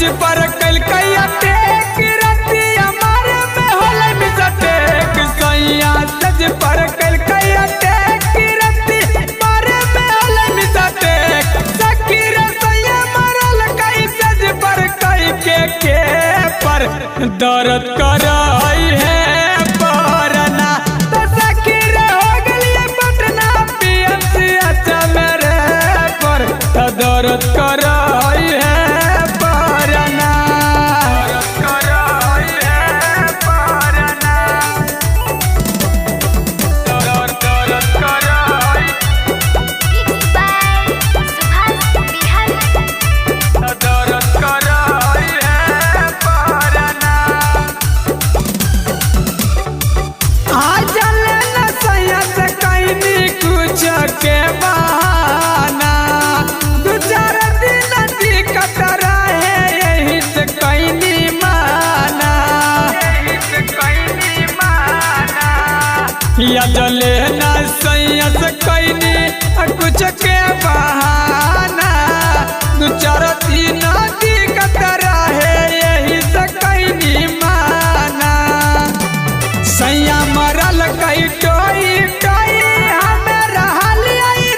सज पर कल कैया टेक रति हमारे में होले मिसटेक सैया सज पर कल कैया टेक रति हमारे में होले मिसटेक सखी रे सैया मरल कई सज पर कई के पर दर्द करई है परना तो सखी रे हो गलिए पटना पीएमसी अच्छा मेरे पर दर्द करई है परना करई है परना दर्द करई दर्द करई है परना आज न सैया से कहीं कुछ के बहाना दो चार दिन दिक्कत रहे यही से कहीं माना या जले न सैया से कहीं कुछ के बहाना दो चार दिन दिक्कत रहे यही से कहीं माना सैया मरल कई टोई टोई हमें रहल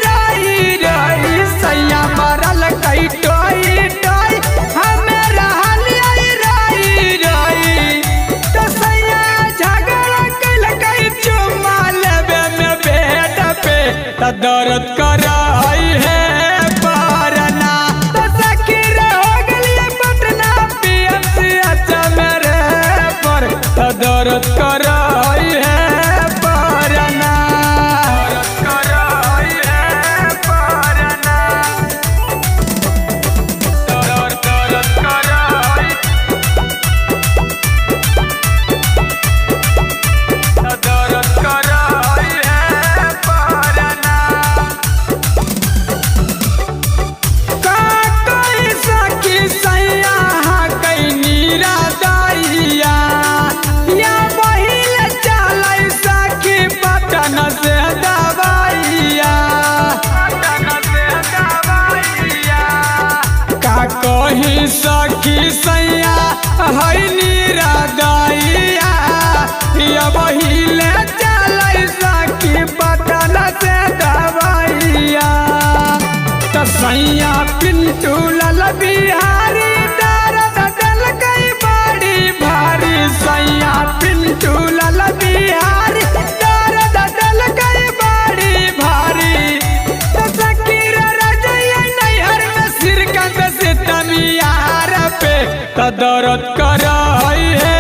रही रही सैया मरल कई टोई टोई हमें रहल रही रही तो सैया झगड़ा कल कई चुमा लेवे में बेड पे तो दर्द करई है परना तो सखी रे हो गलिए पटना पीएमसी अच्छा मेरे पर तो दर्द करई है परना करई है परना दर्द करई दर्द करई है परना का कई सखी सैया कई नीरा दैया या बहिल चलै सखी पटन से दवाइया का कही सखी सैया है नीरा दैया या बहिल चलै सखी पटन से दवाइया तो सैया पिंटू लाल बिहारी दर्द डल गई बड़ी भारी सैया पिंटू लाल बिहारी दर्द डल गई बड़ी भारी तो सखी रे रजैया नैहर में सिरकंद से तमियार पे तो दर्द करई है